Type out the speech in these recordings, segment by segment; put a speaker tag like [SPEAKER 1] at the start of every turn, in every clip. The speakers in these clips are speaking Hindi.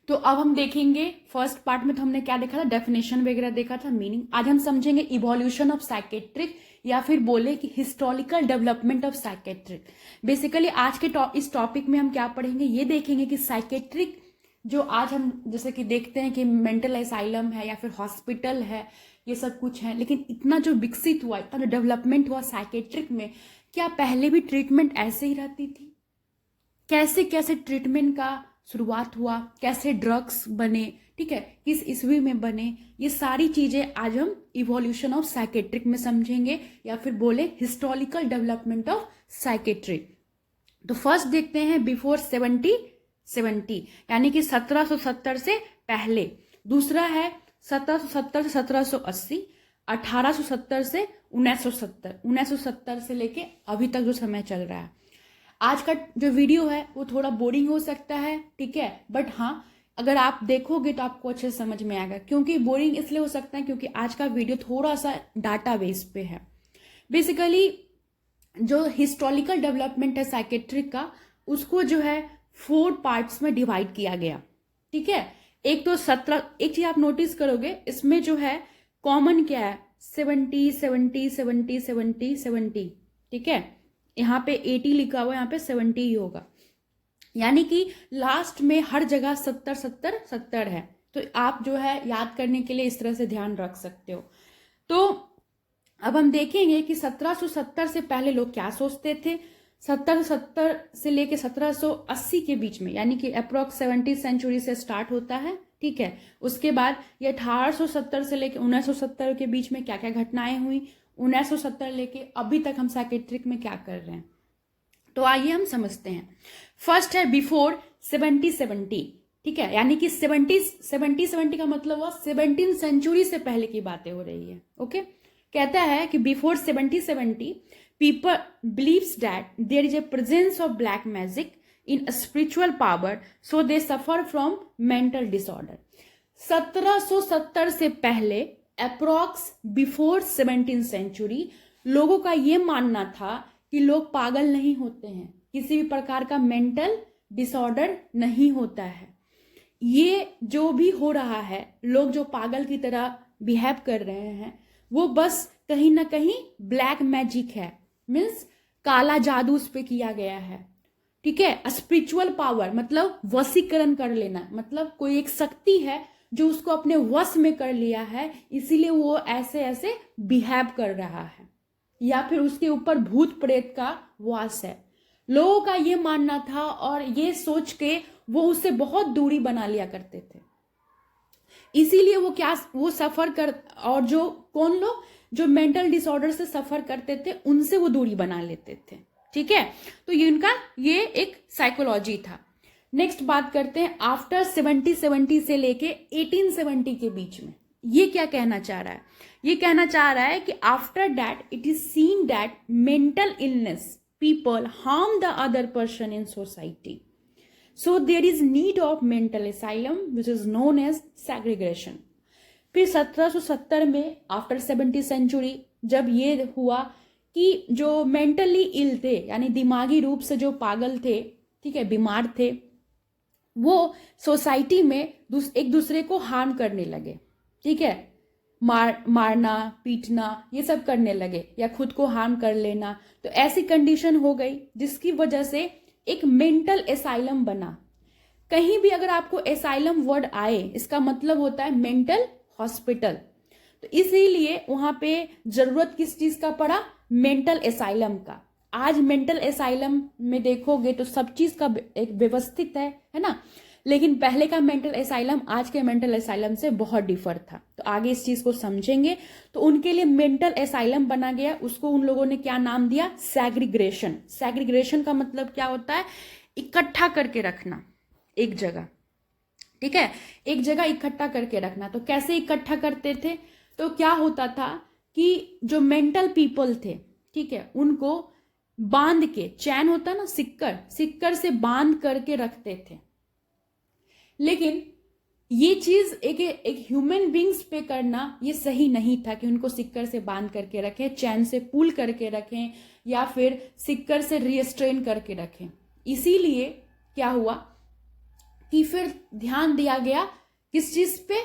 [SPEAKER 1] तो अब हम देखेंगे, फर्स्ट पार्ट में तो हमने क्या देखा था, डेफिनेशन वगैरह देखा था, मीनिंग। आज हम समझेंगे इवोल्यूशन ऑफ साइकेट्रिक, या फिर बोले कि historical development of psychiatric. Basically आज के इस टॉपिक में हम क्या पढ़ेंगे, ये देखेंगे कि साइकेट्रिक जो आज हम जैसे कि देखते हैं कि मेंटल असाइलम है या फिर हॉस्पिटल है, ये सब कुछ है, लेकिन इतना जो विकसित हुआ, इतना जो डेवलपमेंट हुआ साइकेट्रिक में, क्या पहले भी ट्रीटमेंट ऐसे ही रहती थी? कैसे कैसे ट्रीटमेंट का शुरुआत हुआ, कैसे ड्रग्स बने, ठीक है, किस ईस्वी में बने, ये सारी चीजें आज हम इवोल्यूशन ऑफ साइकेट्रिक में समझेंगे, या फिर बोले हिस्टोरिकल डेवलपमेंट ऑफ साइकेट्रिक। तो फर्स्ट देखते हैं बिफोर 1770, यानी कि 1770 से पहले। दूसरा है 1770 से 1780, 1870 से 1970, 1970 से लेके अभी तक जो समय चल रहा है। आज का जो वीडियो है वो थोड़ा बोरिंग हो सकता है, ठीक है, बट हाँ अगर आप देखोगे तो आपको अच्छे से समझ में आएगा। क्योंकि बोरिंग इसलिए हो सकता है क्योंकि आज का वीडियो थोड़ा सा डाटा बेस पे है। बेसिकली जो हिस्टोरिकल डेवलपमेंट है साइकेट्रिक का, उसको जो है 4 पार्ट्स में डिवाइड किया गया, ठीक है। एक तो 17, एक चीज आप नोटिस करोगे इसमें जो है कॉमन क्या है, 70 70 70 70 70, ठीक है। यहाँ पे 80 लिखा हुआ है, यहाँ पे 70 ही होगा, यानी कि लास्ट में हर जगह 70 70 70 है। तो आप जो है याद करने के लिए इस तरह से ध्यान रख सकते हो। तो अब हम देखेंगे कि 1770 से पहले लोग क्या सोचते थे। 1770 से लेके 1780 के बीच में, यानी कि अप्रोक्स 70 सेंचुरी से स्टार्ट होता है, ठीक है। उसके बाद ये 1870 से लेके 1970 के बीच में क्या क्या घटनाएं हुई, 1970 लेके अभी तक हम साइकेट्रिक में क्या कर रहे हैं। तो आइए हम समझते हैं। फर्स्ट है बिफोर 1770, ठीक है, यानी कि 70 का मतलब हुआ 17 सेंचुरी से पहले की बातें हो रही है, ओके। कहता है कि before 1770 people believes that there is a presence of black magic in spiritual power, so they suffer from mental disorder. 1770 से पहले अप्रोक्स बिफोर 17 सेंचुरी लोगों का यह मानना था कि लोग पागल नहीं होते हैं, किसी भी प्रकार का मेंटल डिसऑर्डर नहीं होता है। ये जो भी हो रहा है, लोग जो पागल की तरह बिहेव कर रहे हैं, वो बस कहीं ना कहीं ब्लैक मैजिक है, मीन्स काला जादू उस पे किया गया है, ठीक है। स्पिरिचुअल पावर मतलब वशीकरण कर लेना, मतलब कोई एक शक्ति है जो उसको अपने वश में कर लिया है, इसीलिए वो ऐसे ऐसे बिहेव कर रहा है, या फिर उसके ऊपर भूत प्रेत का वास है। लोगों का ये मानना था और ये सोच के वो उससे बहुत दूरी बना लिया करते थे। इसीलिए वो सफर कर, और जो कौन लोग जो मेंटल डिसऑर्डर से सफर करते थे उनसे वो दूरी बना लेते थे, ठीक है। तो ये एक साइकोलॉजी था। नेक्स्ट बात करते हैं आफ्टर 1770 से लेके 1870 के बीच में। ये क्या कहना चाह रहा है, ये कहना चाह रहा है कि after that it is seen that mental illness people harm the other person in society, so there is need of mental asylum which is known as segregation. फिर 1770 में आफ्टर 70 सेंचुरी जब ये हुआ कि जो मेंटली इल थे, यानी दिमागी रूप से जो पागल थे, ठीक है, बीमार थे, वो सोसाइटी में एक दूसरे को हार्म करने लगे, ठीक है, मारना पीटना ये सब करने लगे, या खुद को हार्म कर लेना। तो ऐसी कंडीशन हो गई जिसकी वजह से एक मेंटल एसाइलम बना। कहीं भी अगर आपको एसाइलम वर्ड आए, इसका मतलब होता है मेंटल हॉस्पिटल। तो इसीलिए वहां पे जरूरत किस चीज का पड़ा, मेंटल एसाइलम का। आज मेंटल एसाइलम में देखोगे तो सब चीज का एक व्यवस्थित है ना, लेकिन पहले का मेंटल एसाइलम आज के मेंटल एसाइलम से बहुत डिफर था। तो आगे इस चीज को समझेंगे। तो उनके लिए मेंटल एसाइलम बना गया, उसको उन लोगों ने क्या नाम दिया, सेग्रीगेशन। सेग्रीगेशन का मतलब क्या होता है, इकट्ठा करके रखना एक जगह, ठीक है, एक जगह इकट्ठा करके रखना। तो कैसे इकट्ठा करते थे, तो क्या होता था कि जो मेंटल पीपल थे, ठीक है, उनको बांध के, चैन होता ना, सिक्कर से बांध करके रखते थे। लेकिन ये चीज एक ह्यूमन बींग्स पे करना ये सही नहीं था कि उनको सिक्कर से बांध करके रखें, चैन से पुल करके रखें, या फिर सिक्कर से रिस्ट्रेन करके रखें। इसीलिए क्या हुआ कि फिर ध्यान दिया गया किस चीज पे,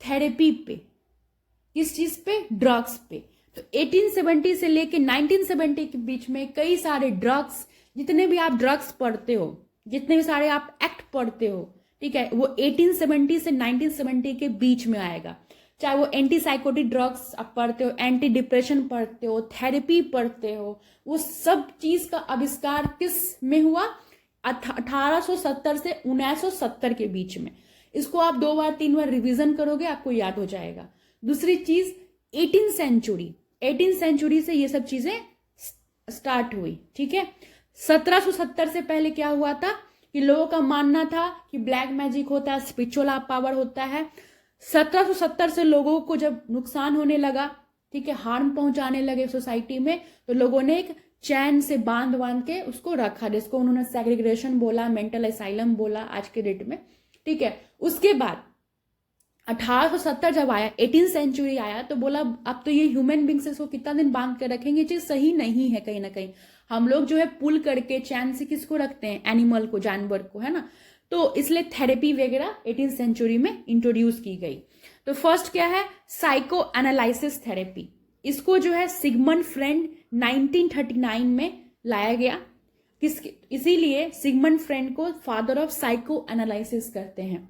[SPEAKER 1] थेरेपी पे, किस चीज पे, ड्रग्स पे। तो 1870 से लेके 1970 के बीच में कई सारे ड्रग्स, जितने भी आप ड्रग्स पढ़ते हो, जितने भी सारे आप एक्ट पढ़ते हो, ठीक है, वो 1870 से 1970 के बीच में आएगा। चाहे वो एंटी साइकोटिक ड्रग्स आप पढ़ते हो, एंटी डिप्रेशन पढ़ते हो, थेरेपी पढ़ते हो, वो सब चीज का आविष्कार किस में हुआ, 1870 से 1970 के बीच में। इसको आप 2 बार 3 बार रिवीजन करोगे, आपको याद हो जाएगा। दूसरी चीज 18 सेंचुरी से ये सब चीजें स्टार्ट हुई, ठीक है। 1770 से पहले क्या हुआ था कि लोगों का मानना था कि ब्लैक मैजिक होता है, स्पिरिचुअल पावर होता है। 1770 से लोगों को जब नुकसान होने लगा, ठीक है, हार्म पहुंचाने लगे सोसाइटी में, तो लोगों ने एक चैन से बांध के उसको रखा, जिसको उन्होंने सेग्रीगेशन बोला, मेंटल असाइलम बोला आज के डेट में, ठीक है। उसके बाद 1870 जब आया, 18 सेंचुरी आया, तो बोला अब तो ये ह्यूमन बींग्स इसको कितना दिन बांध कर रखेंगे, चीज सही नहीं है। कहीं ना कहीं हम लोग जो है पुल करके चैन से किसको रखते हैं, एनिमल को, जानवर को, है ना। तो इसलिए थेरेपी वगैरह 18 सेंचुरी में इंट्रोड्यूस की गई। तो फर्स्ट क्या है, साइको एनालिसिस थेरेपी। इसको जो है सिगमंड फ्रेंड 1939 में लाया गया। इसीलिए सिगमंड फ्रेंड को फादर ऑफ साइको एनालिसिस करते हैं।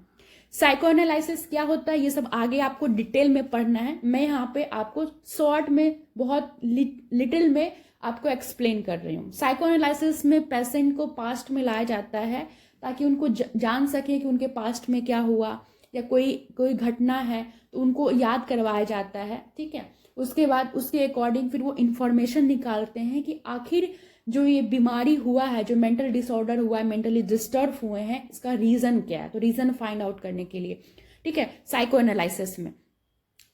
[SPEAKER 1] साइको एनालिसिस क्या होता है, ये सब आगे आपको डिटेल में पढ़ना है। मैं यहाँ पे आपको शॉर्ट में, बहुत लिटिल में आपको एक्सप्लेन कर रही हूँ। साइको एनालिसिस में पेशेंट को पास्ट में लाया जाता है ताकि उनको जान सके कि उनके पास्ट में क्या हुआ, या कोई घटना है तो उनको याद करवाया जाता है, ठीक है। उसके बाद उसके अकॉर्डिंग फिर वो इंफॉर्मेशन निकालते हैं कि आखिर जो ये बीमारी हुआ है, जो मेंटल डिसऑर्डर हुआ है, मेंटली डिस्टर्ब हुए हैं, इसका रीजन क्या है। तो रीजन फाइंड आउट करने के लिए, ठीक है, साइको एनालिसिस में।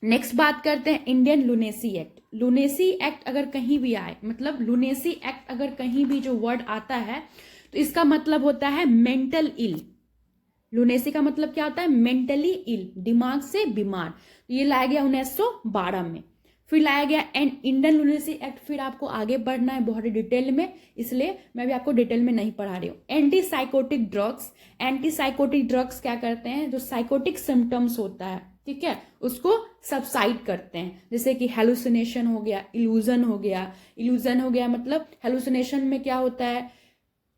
[SPEAKER 1] नेक्स्ट बात करते हैं इंडियन लुनेसी एक्ट। लुनेसी एक्ट अगर कहीं भी आए, मतलब लुनेसी एक्ट अगर कहीं भी जो वर्ड आता है तो इसका मतलब होता है मेंटल इल। लुनेसी का मतलब क्या होता है, मेंटली इल, दिमाग से बीमार। तो ये लाया गया 1912 में। फिर लाया गया इंडियन लुनेसी एक्ट। फिर आपको आगे बढ़ना है बहुत डिटेल में, इसलिए मैं भी आपको डिटेल में नहीं पढ़ा रही हूँ। Anti psychotic drugs. Anti psychotic drugs क्या करते हैं, जो साइकोटिक सिम्टम्स होता है, ठीक है, उसको सबसाइड करते हैं। जैसे कि हेलुसिनेशन हो गया, इल्यूजन हो गया। इल्यूजन हो गया मतलब हेलुसिनेशन में क्या होता है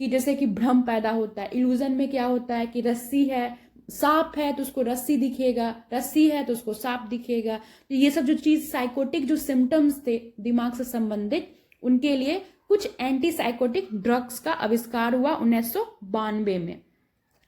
[SPEAKER 1] कि जैसे कि भ्रम पैदा होता है। इल्यूजन में क्या होता है कि रस्सी है, सांप है तो उसको रस्सी दिखेगा, रस्सी है तो उसको सांप दिखेगा। तो ये सब जो चीज साइकोटिक जो सिम्टम्स थे दिमाग से संबंधित, उनके लिए कुछ एंटी साइकोटिक ड्रग्स का आविष्कार हुआ 1992 में।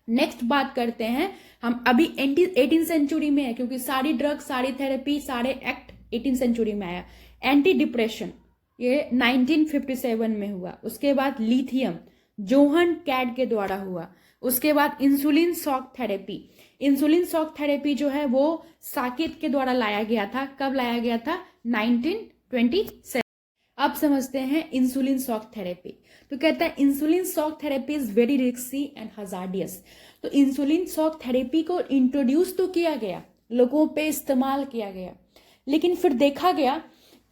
[SPEAKER 1] नेक्स्ट बात करते हैं हम, अभी 18 सेंचुरी में है क्योंकि सारी ड्रग्स, सारी थेरेपी, सारे एक्ट 18 सेंचुरी में आया। एंटी डिप्रेशन ये 1957 में हुआ। उसके बाद लिथियम जोहन कैड के द्वारा हुआ। उसके बाद insulin shock therapy. Insulin shock therapy जो है वो साकेत के द्वारा लाया गया था। कब लाया गया था, 1927। अब समझते हैं इंसुलिन शॉक थेरेपी। तो कहता है insulin shock therapy is very risky and hazardous. तो इंसुलिन शॉक थेरेपी को इंट्रोड्यूस तो किया गया, लोगों पे इस्तेमाल किया गया, लेकिन फिर देखा गया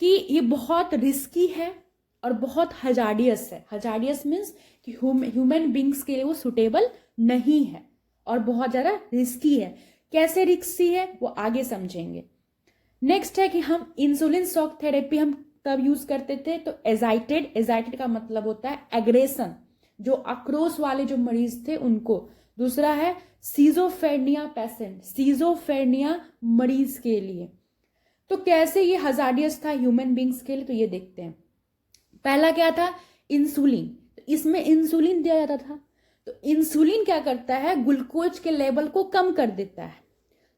[SPEAKER 1] कि ये बहुत रिस्की है और बहुत हजार्डियस है। हजार्डियस मीन्स कि ह्यूमन बींग्स के लिए वो सुटेबल नहीं है और बहुत ज्यादा रिस्की है। कैसे रिस्की है वो आगे समझेंगे। नेक्स्ट है कि हम इंसुलिन शॉक थेरेपी हम तब यूज करते थे तो एजाइटेड का मतलब होता है एग्रेशन, जो आक्रोश वाले जो मरीज थे उनको। दूसरा है सीजोफ्रेनिया पेशेंट, सीजोफ्रेनिया मरीज के लिए। तो कैसे ये हजार्डियस था ह्यूमन बींग्स के लिए, तो ये देखते हैं। पहला क्या था, इंसुलिन। तो इसमें इंसुलिन दिया जाता था। तो इंसुलिन क्या करता है, ग्लूकोज के लेवल को कम कर देता है,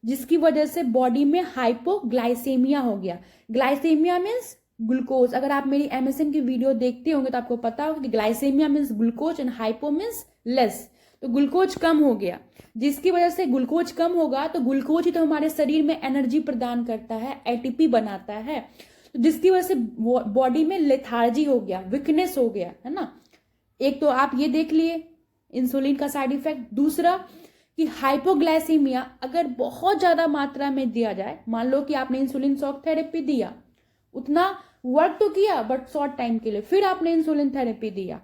[SPEAKER 1] जिसकी वजह से बॉडी में हाइपोग्लाइसेमिया हो गया। Glycaemia means glucose. अगर आप मेरी एमएसएन की वीडियो देखते होंगे तो आपको पता होगा कि glycaemia means glucose and hypo means less. तो ग्लूकोज कम हो गया, जिसकी वजह से ग्लूकोज कम होगा तो ग्लूकोज ही तो हमारे शरीर में एनर्जी प्रदान करता है, एटीपी बनाता है। तो जिसकी वजह से बॉडी में लेथार्जी हो गया, वीकनेस हो गया, है ना। एक तो आप ये देख लिए इंसुलिन का साइड इफेक्ट। दूसरा कि हाइपोग्लाइसीमिया अगर बहुत ज्यादा मात्रा में दिया जाए, मान लो कि आपने इंसुलिन शॉक थेरेपी दिया, उतना वर्क तो किया बट शॉर्ट टाइम के लिए, फिर आपने इंसुलिन थेरेपी दिया,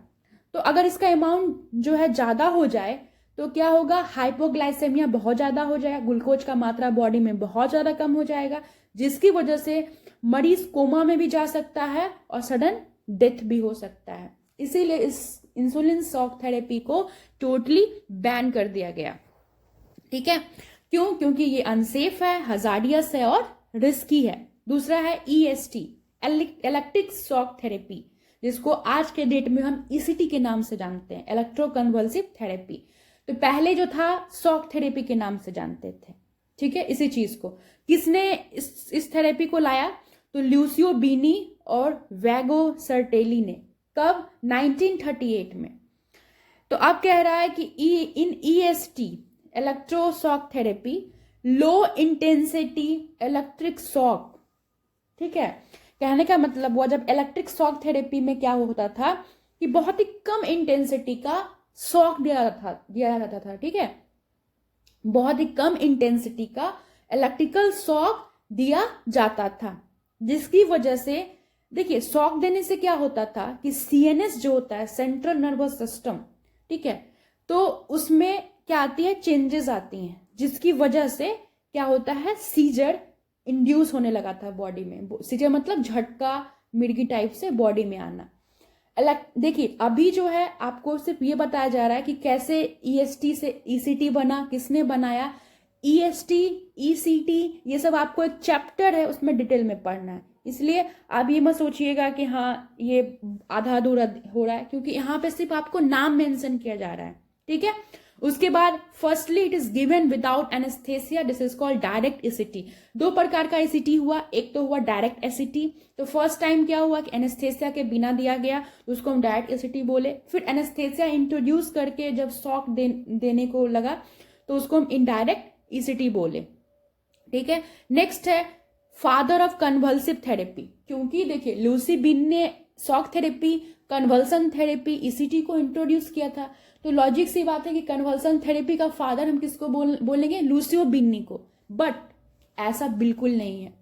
[SPEAKER 1] तो अगर इसका अमाउंट जो है ज्यादा हो जाए तो क्या होगा, हाइपोग्लाइसेमिया बहुत ज़्यादा हो जाएगा, ग्लूकोज का मात्रा बॉडी में बहुत ज़्यादा कम हो जाएगा, जिसकी वजह से मरीज कोमा में भी जा सकता है और सडन डेथ भी हो सकता है। इसीलिए इस इंसुलिन शॉक थेरेपी को टोटली बैन कर दिया गया। ठीक है, क्यों? क्योंकि ये अनसेफ है, हजार्डियस है और रिस्की है। दूसरा है EST, इलेक्ट्रिक शॉक थेरेपी, जिसको आज के डेट में हम ECT के नाम से जानते हैं, इलेक्ट्रोकन्वल्सिव थेरेपी। तो पहले जो था शॉक थेरेपी के नाम से जानते थे। ठीक है, इसी चीज को किसने इस थेरेपी को लाया? तो ल्यूसियो बीनी और वैगो सर्टेली ने। कब? 1938 में। तो अब कह रहा है कि इन EST, electroshock therapy, low intensity electric shock. ठीक है, कहने का मतलब हुआ जब इलेक्ट्रिक शॉक थेरेपी में क्या होता था कि बहुत ही कम इंटेंसिटी का शॉक दिया जाता था। ठीक है, बहुत ही कम इंटेंसिटी का इलेक्ट्रिकल शॉक दिया जाता था, जिसकी वजह से देखिए शॉक देने से क्या होता था कि CNS जो होता है, सेंट्रल नर्वस सिस्टम, ठीक है, तो उसमें क्या आती है, चेंजेस आती हैं, जिसकी वजह से क्या होता है, सीजर इंड्यूस होने लगा था बॉडी में। सीजर मतलब झटका, मिर्गी टाइप से बॉडी में आना। देखिए अभी जो है आपको सिर्फ ये बताया जा रहा है कि कैसे EST से ECT बना, किसने बनाया। EST, ECT ये सब आपको एक चैप्टर है, उसमें डिटेल में पढ़ना है। इसलिए आप ये मत सोचिएगा कि हाँ ये आधा अधूरा हो रहा है, क्योंकि यहाँ पे सिर्फ आपको नाम मेंशन किया जा रहा है। ठीक है, उसके बाद firstly it is given without anaesthesia, this is called direct ECT। दो प्रकार का ECT हुआ, एक तो हुआ डायरेक्ट ECT। तो फर्स्ट टाइम क्या हुआ कि एनेस्थेसिया के बिना दिया गया, उसको हम डायरेक्ट ECT बोले। फिर एनेस्थेसिया इंट्रोड्यूस करके जब शॉक देने को लगा तो उसको हम इनडायरेक्ट ECT बोले। ठीक है, नेक्स्ट है फादर ऑफ कन्वल्सिव थेरेपी, क्योंकि देखिए लूसी बिन ने shock therapy, convulsion therapy, ECT को इंट्रोड्यूस किया था। तो लॉजिक सी बात है कि कन्वल्सन थेरेपी का फादर हम किसको बोलेंगे, लूसियो बिन्नी को। बट ऐसा बिल्कुल नहीं है।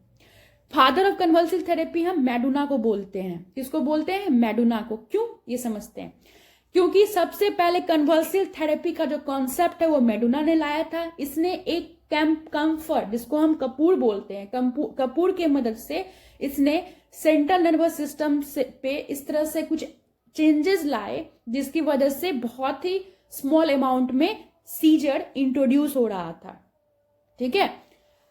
[SPEAKER 1] फादर ऑफ कन्वल्सिव थेरेपी हम मैडोना को बोलते हैं। किसको बोलते हैं? मैडोना को। क्यों? ये समझते हैं। क्योंकि सबसे पहले कन्वल्सिव थेरेपी का जो कॉन्सेप्ट है वो मैडोना ने लाया था। इसने एक कंफर्ट, जिसको हम कपूर बोलते हैं, कपूर के मदद से इसने सेंट्रल नर्वस सिस्टम पे इस तरह से कुछ चेंजेस लाए, जिसकी वजह से बहुत ही स्मॉल अमाउंट में सीजर इंट्रोड्यूस हो रहा था। ठीक है,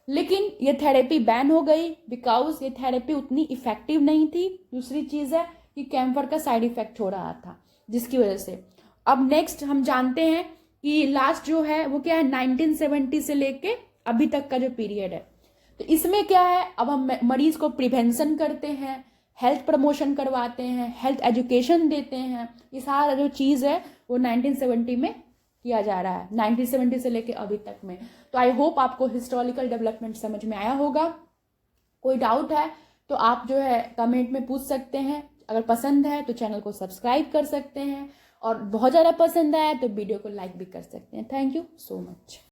[SPEAKER 1] लेकिन ये थेरेपी बैन हो गई बिकॉज ये थेरेपी उतनी इफेक्टिव नहीं थी। दूसरी चीज है कि कैम्फर का साइड इफेक्ट हो रहा था, जिसकी वजह से। अब नेक्स्ट हम जानते हैं कि लास्ट जो है वो क्या है, 1970 से लेके अभी तक का जो पीरियड है। तो इसमें क्या है, अब हम मरीज को प्रिवेंशन करते हैं, हेल्थ प्रमोशन करवाते हैं, हेल्थ एजुकेशन देते हैं। ये सारा जो चीज़ है वो 1970 में किया जा रहा है, 1970 से लेके अभी तक में। तो आई होप आपको हिस्टोरिकल डेवलपमेंट समझ में आया होगा। कोई डाउट है तो आप जो है कमेंट में पूछ सकते हैं। अगर पसंद है तो चैनल को सब्सक्राइब कर सकते हैं, और बहुत ज़्यादा पसंद आया तो वीडियो को लाइक भी कर सकते हैं। Thank you so much.